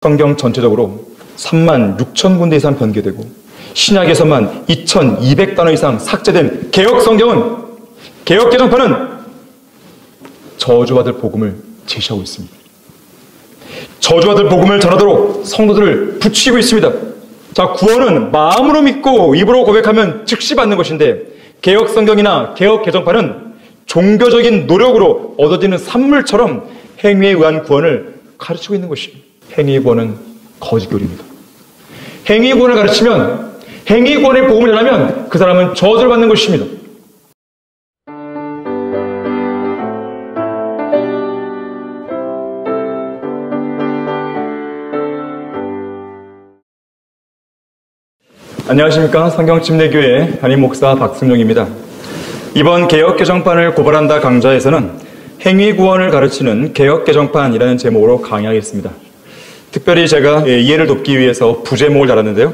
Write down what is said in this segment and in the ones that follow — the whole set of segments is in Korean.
성경 전체적으로 36,000군데 이상 변개되고 신약에서만 2,200단어 이상 삭제된 개혁 성경은, 개혁 개정판은 저주받을 복음을 제시하고 있습니다. 저주받을 복음을 전하도록 성도들을 붙이고 있습니다. 자, 구원은 마음으로 믿고 입으로 고백하면 즉시 받는 것인데, 개혁 성경이나 개혁 개정판은 종교적인 노력으로 얻어지는 산물처럼 행위에 의한 구원을 가르치고 있는 것입니다. 행위의 구원은 거짓교리입니다. 행위의 구원을 가르치면, 행위의 구원의 복음을 전하면 그 사람은 저주를 받는 것입니다. 안녕하십니까. 성경침례교회 담임목사 박승용입니다. 이번 개혁개정판을 고발한다 강좌에서는 행위 구원을 가르치는 개혁개정판이라는 제목으로 강의하겠습니다. 특별히 제가 이해를 돕기 위해서 부제목을 달았는데요.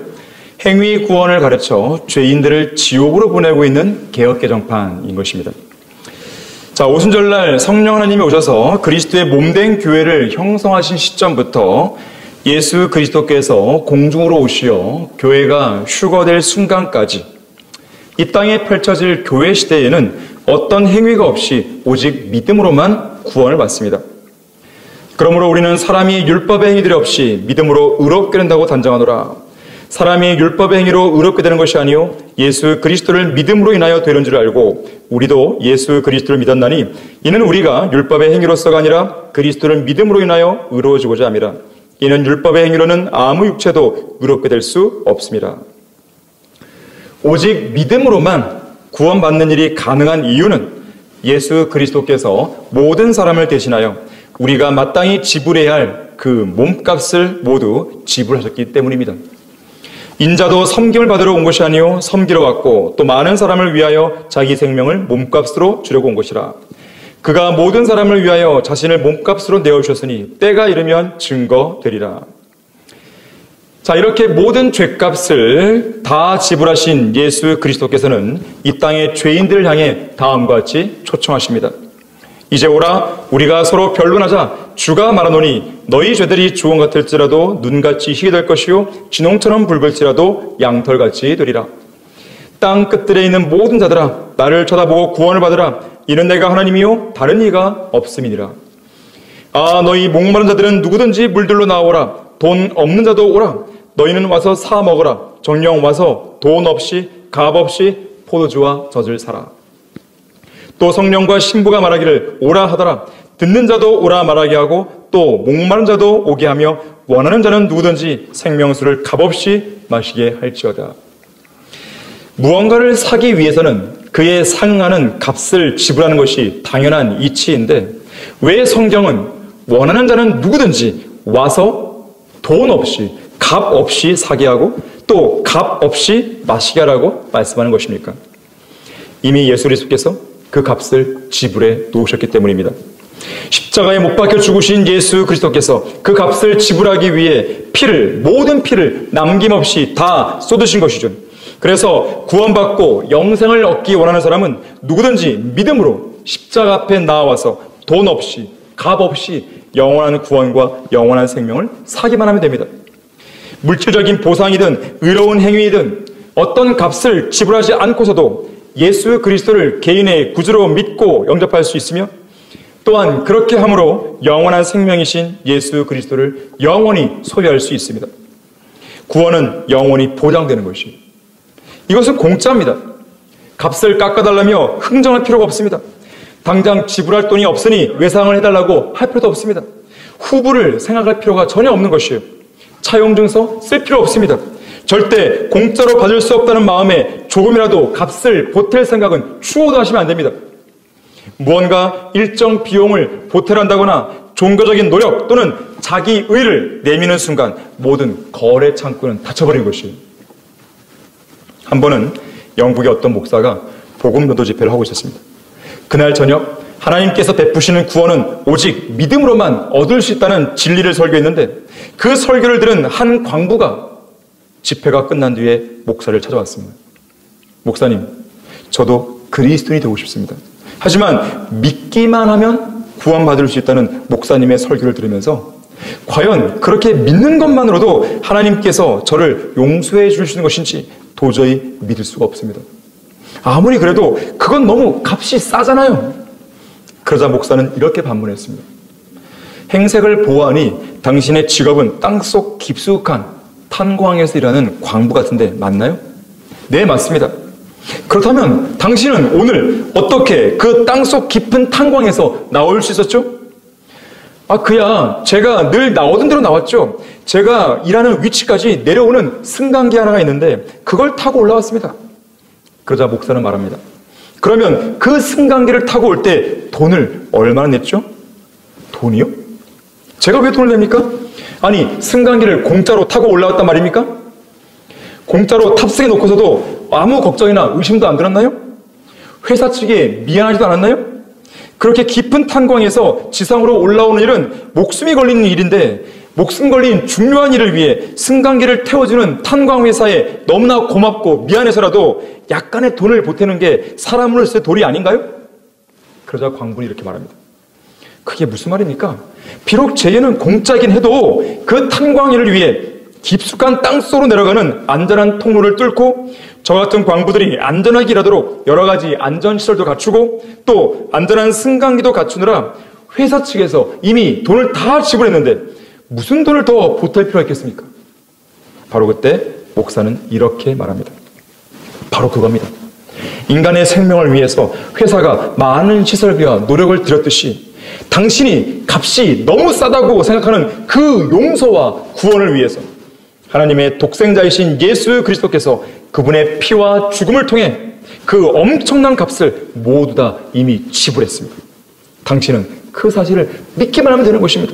행위 구원을 가르쳐 죄인들을 지옥으로 보내고 있는 개혁개정판인 것입니다. 자, 오순절날 성령 하나님이 오셔서 그리스도의 몸된 교회를 형성하신 시점부터 예수 그리스도께서 공중으로 오시어 교회가 휴거될 순간까지 이 땅에 펼쳐질 교회 시대에는 어떤 행위가 없이 오직 믿음으로만 구원을 받습니다. 그러므로 우리는 사람이 율법의 행위들이 없이 믿음으로 의롭게 된다고 단정하노라. 사람이 율법의 행위로 의롭게 되는 것이 아니요 예수 그리스도를 믿음으로 인하여 되는 줄 알고 우리도 예수 그리스도를 믿었나니 이는 우리가 율법의 행위로서가 아니라 그리스도를 믿음으로 인하여 의로워지고자 함이라. 이는 율법의 행위로는 아무 육체도 의롭게 될 수 없습니다. 오직 믿음으로만 구원받는 일이 가능한 이유는 예수 그리스도께서 모든 사람을 대신하여 우리가 마땅히 지불해야 할 그 몸값을 모두 지불하셨기 때문입니다. 인자도 섬김을 받으러 온 것이 아니요 섬기러 왔고 또 많은 사람을 위하여 자기 생명을 몸값으로 주려고 온 것이라. 그가 모든 사람을 위하여 자신을 몸값으로 내어주셨으니 때가 이르면 증거되리라. 자, 이렇게 모든 죄값을 다 지불하신 예수 그리스도께서는 이 땅의 죄인들을 향해 다음과 같이 초청하십니다. 이제 오라. 우리가 서로 변론하자. 주가 말하노니 너희 죄들이 주홍 같을지라도 눈같이 희게 될 것이요 진홍처럼 붉을지라도 양털같이 되리라. 땅 끝들에 있는 모든 자들아 나를 쳐다보고 구원을 받으라. 이는 내가 하나님이요 다른 이가 없음이니라. 아, 너희 목마른 자들은 누구든지 물들로 나오라. 돈 없는 자도 오라. 너희는 와서 사 먹으라. 정령 와서 돈 없이 값 없이 포도주와 젖을 사라. 또 성령과 신부가 말하기를 오라 하더라. 듣는 자도 오라 말하게 하고 또 목마른 자도 오게 하며 원하는 자는 누구든지 생명수를 값없이 마시게 할지어다. 무언가를 사기 위해서는 그에 상응하는 값을 지불하는 것이 당연한 이치인데 왜 성경은 원하는 자는 누구든지 와서 돈 없이 값 없이 사게 하고 또 값 없이 마시게 하라고 말씀하는 것입니까? 이미 예수 그리스도께서 그 값을 지불해 놓으셨기 때문입니다. 십자가에 못 박혀 죽으신 예수 그리스도께서 그 값을 지불하기 위해 모든 피를 남김없이 다 쏟으신 것이죠. 그래서 구원받고 영생을 얻기 원하는 사람은 누구든지 믿음으로 십자가 앞에 나와서 돈 없이 값 없이 영원한 구원과 영원한 생명을 사기만 하면 됩니다. 물질적인 보상이든 의로운 행위이든 어떤 값을 지불하지 않고서도 예수 그리스도를 개인의 구주로 믿고 영접할 수 있으며 또한 그렇게 함으로 영원한 생명이신 예수 그리스도를 영원히 소유할 수 있습니다. 구원은 영원히 보장되는 것이 이것은 공짜입니다. 값을 깎아달라며 흥정할 필요가 없습니다. 당장 지불할 돈이 없으니 외상을 해달라고 할 필요도 없습니다. 후부를 생각할 필요가 전혀 없는 것이에요. 차용증서 쓸 필요 없습니다. 절대 공짜로 받을 수 없다는 마음에 조금이라도 값을 보탤 생각은 추호도 하시면 안 됩니다. 무언가 일정 비용을 보태란다거나 종교적인 노력 또는 자기 의를 내미는 순간 모든 거래 창구는 닫혀버린 것이에요. 한 번은 영국의 어떤 목사가 복음 전도 집회를 하고 있었습니다. 그날 저녁 하나님께서 베푸시는 구원은 오직 믿음으로만 얻을 수 있다는 진리를 설교했는데 그 설교를 들은 한 광부가 집회가 끝난 뒤에 목사를 찾아왔습니다. 목사님, 저도 그리스도인이 되고 싶습니다. 하지만 믿기만 하면 구원받을 수 있다는 목사님의 설교를 들으면서 과연 그렇게 믿는 것만으로도 하나님께서 저를 용서해 주시는 것인지 도저히 믿을 수가 없습니다. 아무리 그래도 그건 너무 값이 싸잖아요. 그러자 목사는 이렇게 반문했습니다. 행색을 보아하니 당신의 직업은 땅속 깊숙한 탄광에서 일하는 광부 같은데 맞나요? 네, 맞습니다. 그렇다면 당신은 오늘 어떻게 그 땅속 깊은 탄광에서 나올 수 있었죠? 그야 제가 늘 나오던 대로 나왔죠. 제가 일하는 위치까지 내려오는 승강기 하나가 있는데 그걸 타고 올라왔습니다. 그러자 목사는 말합니다. 그러면 그 승강기를 타고 올 때 돈을 얼마나 냈죠? 돈이요? 제가 왜 돈을 냅니까? 아니, 승강기를 공짜로 타고 올라왔단 말입니까? 공짜로 탑승해 놓고서도 아무 걱정이나 의심도 안 들었나요? 회사 측에 미안하지도 않았나요? 그렇게 깊은 탄광에서 지상으로 올라오는 일은 목숨이 걸리는 일인데 목숨 걸린 중요한 일을 위해 승강기를 태워주는 탄광회사에 너무나 고맙고 미안해서라도 약간의 돈을 보태는 게 사람으로서의 도리 아닌가요? 그러자 광분이 이렇게 말합니다. 그게 무슨 말입니까? 비록 제 일은 공짜이긴 해도 그 탄광일을 위해 깊숙한 땅속으로 내려가는 안전한 통로를 뚫고 저 같은 광부들이 안전하게 일하도록 여러 가지 안전시설도 갖추고 또 안전한 승강기도 갖추느라 회사 측에서 이미 돈을 다 지불했는데 무슨 돈을 더 보탤 필요가 있겠습니까? 바로 그때 목사는 이렇게 말합니다. 바로 그겁니다. 인간의 생명을 위해서 회사가 많은 시설비와 노력을 들였듯이 당신이 값이 너무 싸다고 생각하는 그 용서와 구원을 위해서 하나님의 독생자이신 예수 그리스도께서 그분의 피와 죽음을 통해 그 엄청난 값을 모두 다 이미 지불했습니다. 당신은 그 사실을 믿기만 하면 되는 것입니다.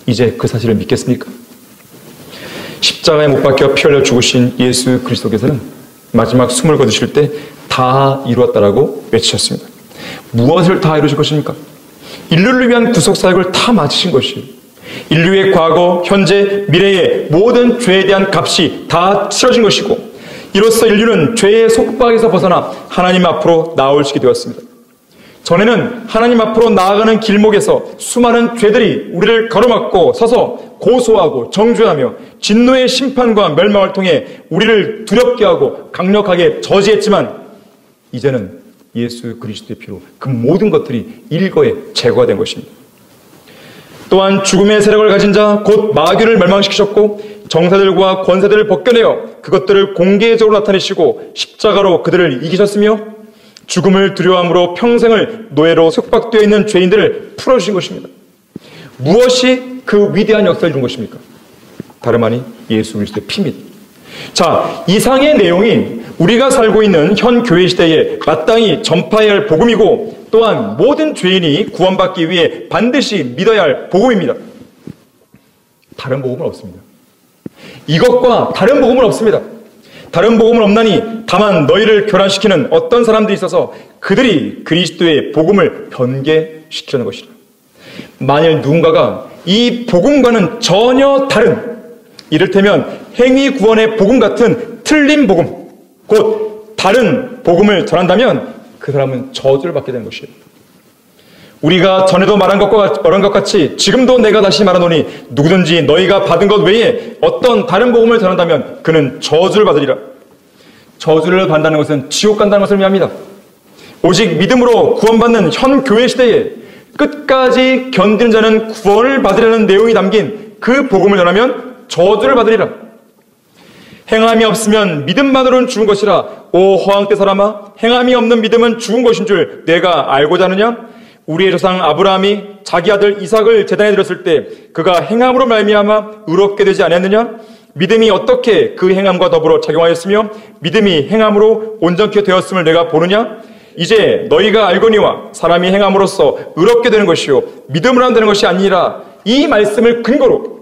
이제 그 사실을 믿겠습니까? 십자가에 못 박혀 피 흘려 죽으신 예수 그리스도께서는 마지막 숨을 거두실 때 다 이루었다라고 외치셨습니다. 무엇을 다 이루실 것입니까? 인류를 위한 구속사역을 다 마치신 것이 인류의 과거, 현재, 미래의 모든 죄에 대한 값이 다 치러진 것이고 이로써 인류는 죄의 속박에서 벗어나 하나님 앞으로 나아올시게 되었습니다. 전에는 하나님 앞으로 나아가는 길목에서 수많은 죄들이 우리를 가로막고 서서 고소하고 정죄하며 진노의 심판과 멸망을 통해 우리를 두렵게 하고 강력하게 저지했지만 이제는 예수 그리스도의 피로 그 모든 것들이 일거에 제거가 된 것입니다. 또한 죽음의 세력을 가진 자 곧 마귀를 멸망시키셨고 정사들과 권세들을 벗겨내어 그것들을 공개적으로 나타내시고 십자가로 그들을 이기셨으며 죽음을 두려워함으로 평생을 노예로 속박되어 있는 죄인들을 풀어주신 것입니다. 무엇이 그 위대한 역사를 이룬 것입니까? 다름 아닌 예수 그리스도의 피입니다. 자, 이상의 내용이 우리가 살고 있는 현 교회 시대에 마땅히 전파해야 할 복음이고 또한 모든 죄인이 구원받기 위해 반드시 믿어야 할 복음입니다. 다른 복음은 없습니다. 이것과 다른 복음은 없습니다. 다른 복음은 없나니 다만 너희를 교란시키는 어떤 사람들이 있어서 그들이 그리스도의 복음을 변개시키려는 것이라. 만일 누군가가 이 복음과는 전혀 다른 이를테면 행위 구원의 복음 같은 틀린 복음, 곧 다른 복음을 전한다면 그 사람은 저주를 받게 되는 것이에요. 우리가 전에도 말한 것 같이 지금도 내가 다시 말하노니 누구든지 너희가 받은 것 외에 어떤 다른 복음을 전한다면 그는 저주를 받으리라. 저주를 받는다는 것은 지옥 간다는 것을 의미합니다. 오직 믿음으로 구원받는 현 교회 시대에 끝까지 견디는 자는 구원을 받으려는 내용이 담긴 그 복음을 전하면 저주를 받으리라. 행함이 없으면 믿음만으로는 죽은 것이라. 오 허황 때 사람아, 행함이 없는 믿음은 죽은 것인 줄 내가 알고자 하느냐? 우리의 조상 아브라함이 자기 아들 이삭을 제단에 드렸을 때 그가 행함으로 말미암아 의롭게 되지 않았느냐? 믿음이 어떻게 그 행함과 더불어 작용하였으며 믿음이 행함으로 온전케 되었음을 내가 보느냐? 이제 너희가 알거니와 사람이 행함으로써 의롭게 되는 것이요 믿음으로 한다는 것이 아니라 이 말씀을 근거로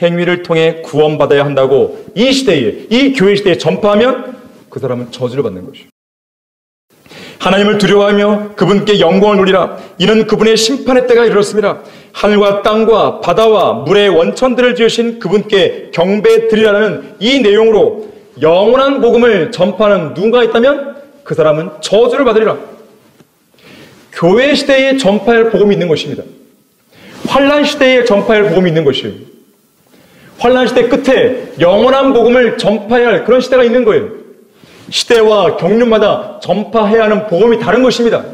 행위를 통해 구원받아야 한다고 이 시대에, 이 교회 시대에 전파하면 그 사람은 저주를 받는 것이요. 하나님을 두려워하며 그분께 영광을 누리라. 이는 그분의 심판의 때가 이르렀습니다. 하늘과 땅과 바다와 물의 원천들을 지으신 그분께 경배 드리라는 이 내용으로 영원한 복음을 전파하는 누군가 있다면 그 사람은 저주를 받으리라. 교회 시대에 전파할 복음이 있는 것입니다. 환란 시대에 전파해야 할 복음이 있는 것이에요. 환란 시대 끝에 영원한 복음을 전파해야 할 그런 시대가 있는 거예요. 시대와 경륜마다 전파해야 하는 복음이 다른 것입니다.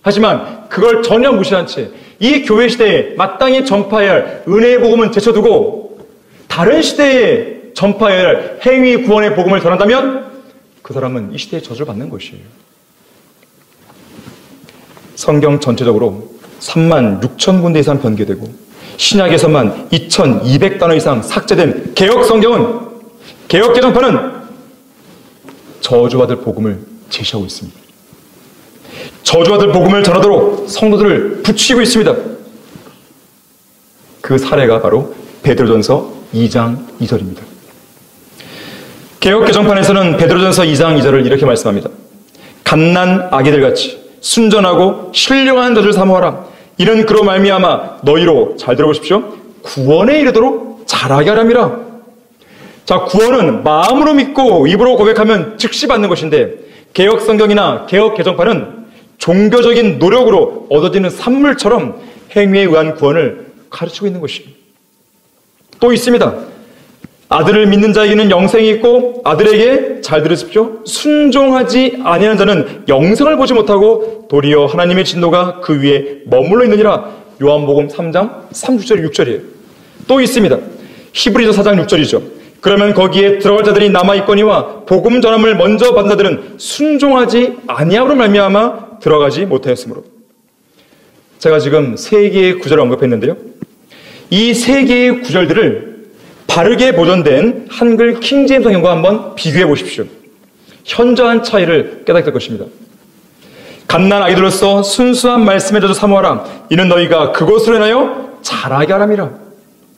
하지만 그걸 전혀 무시한 채 이 교회 시대에 마땅히 전파해야 할 은혜의 복음은 제쳐두고 다른 시대에 전파해야 할 행위 구원의 복음을 전한다면 그 사람은 이 시대에 저주를 받는 것이에요. 성경 전체적으로 36,000군데 이상 변개되고 신약에서만 2,200단어 이상 삭제된 개혁 성경은, 개혁 개정판은 저주받을 복음을 제시하고 있습니다. 저주받을 복음을 전하도록 성도들을 붙이고 있습니다. 그 사례가 바로 베드로전서 2장 2절입니다. 개혁 개정판에서는 베드로전서 2장 2절을 이렇게 말씀합니다. 갓난 아기들같이 순전하고 신령한 젖을 사모하라. 이는 그로 말미암아 너희로, 잘 들어보십시오, 구원에 이르도록 자라게 하람이라. 자, 구원은 마음으로 믿고 입으로 고백하면 즉시 받는 것인데 개혁 성경이나 개혁 개정판은 종교적인 노력으로 얻어지는 산물처럼 행위에 의한 구원을 가르치고 있는 것입니다. 또 있습니다. 아들을 믿는 자에게는 영생이 있고 아들에게, 잘 들으십시오, 순종하지 아니하는 자는 영생을 보지 못하고 도리어 하나님의 진노가 그 위에 머물러 있느니라. 요한복음 3장 36절 6절이에요. 또 있습니다. 히브리서 4장 6절이죠. 그러면 거기에 들어갈 자들이 남아있거니와 복음 전함을 먼저 받은 자들은 순종하지 아니함으로 말미암아 들어가지 못하였으므로. 제가 지금 3개의 구절을 언급했는데요. 이 3개의 구절들을 바르게 보존된 한글 킹제임스 성경과 한번 비교해 보십시오. 현저한 차이를 깨닫게 될 것입니다. 갓난 아이들로서 순수한 말씀에 젖어 사모하라. 이는 너희가 그것으로 인하여 자라게 하람이라.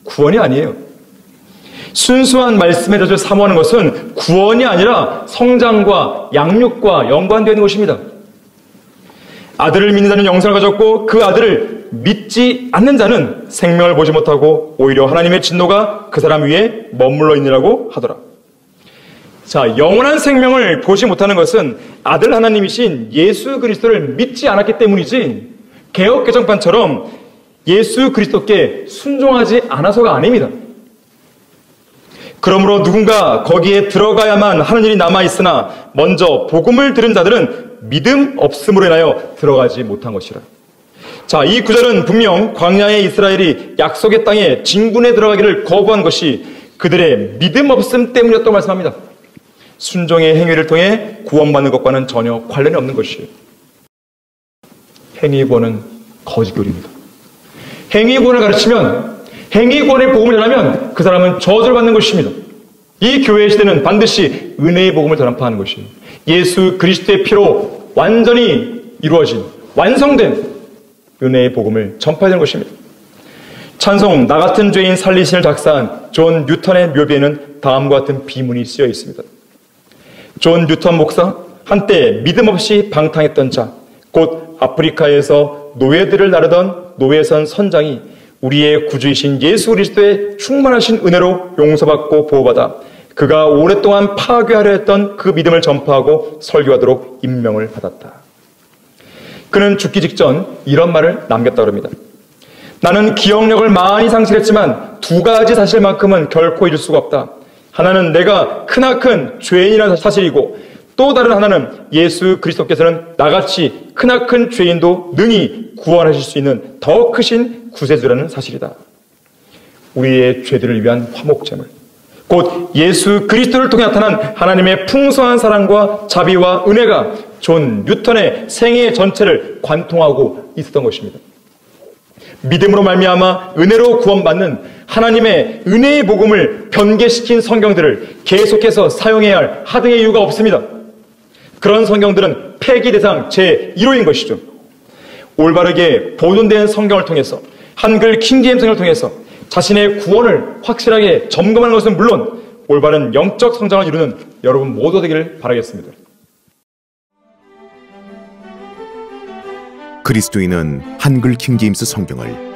구원이 아니에요. 순수한 말씀에 젖어 사모하는 것은 구원이 아니라 성장과 양육과 연관되어 있는 것입니다. 아들을 믿는 자는 영생을 가졌고 그 아들을 믿지 않는 자는 생명을 보지 못하고 오히려 하나님의 진노가 그 사람 위에 머물러 있느라고 하더라. 자, 영원한 생명을 보지 못하는 것은 아들 하나님이신 예수 그리스도를 믿지 않았기 때문이지 개혁 개정판처럼 예수 그리스도께 순종하지 않아서가 아닙니다. 그러므로 누군가 거기에 들어가야만 하는 일이 남아있으나 먼저 복음을 들은 자들은 믿음 없음으로 인하여 들어가지 못한 것이라. 자, 이 구절은 분명 광야의 이스라엘이 약속의 땅에 진군에 들어가기를 거부한 것이 그들의 믿음 없음 때문이었다고 말씀합니다. 순종의 행위를 통해 구원받는 것과는 전혀 관련이 없는 것이에요. 행위구원은 거짓교리입니다. 행위구원을 가르치면, 행위구원의 복음을 전하면 그 사람은 저주를 받는 것입니다. 이 교회의 시대는 반드시 은혜의 복음을 전파하는 것이에요. 예수 그리스도의 피로 완전히 이루어진, 완성된 은혜의 복음을 전파해야 되는 것입니다. 찬송 나 같은 죄인 살리신을 작사한 존 뉴턴의 묘비에는 다음과 같은 비문이 쓰여 있습니다. 존 뉴턴 목사, 한때 믿음 없이 방탕했던 자, 곧 아프리카에서 노예들을 나르던 노예선 선장이 우리의 구주이신 예수 그리스도의 충만하신 은혜로 용서받고 보호받아 그가 오랫동안 파괴하려 했던 그 믿음을 전파하고 설교하도록 임명을 받았다. 그는 죽기 직전 이런 말을 남겼다고 합니다. 나는 기억력을 많이 상실했지만 2가지 사실만큼은 결코 잊을 수가 없다. 하나는 내가 크나큰 죄인이라는 사실이고 또 다른 하나는 예수 그리스도께서는 나같이 크나큰 죄인도 능히 구원하실 수 있는 더 크신 구세주라는 사실이다. 우리의 죄들을 위한 화목제물, 곧 예수 그리스도를 통해 나타난 하나님의 풍성한 사랑과 자비와 은혜가 존 뉴턴의 생애 전체를 관통하고 있었던 것입니다. 믿음으로 말미암아 은혜로 구원받는 하나님의 은혜의 복음을 변개시킨 성경들을 계속해서 사용해야 할 하등의 이유가 없습니다. 그런 성경들은 폐기 대상 제1호인 것이죠. 올바르게 보존된 성경을 통해서, 한글 킹제임스 성경을 통해서 자신의 구원을 확실하게 점검하는 것은 물론 올바른 영적 성장을 이루는 여러분 모두 되기를 바라겠습니다. 그리스도인은 한글 킹제임스 성경을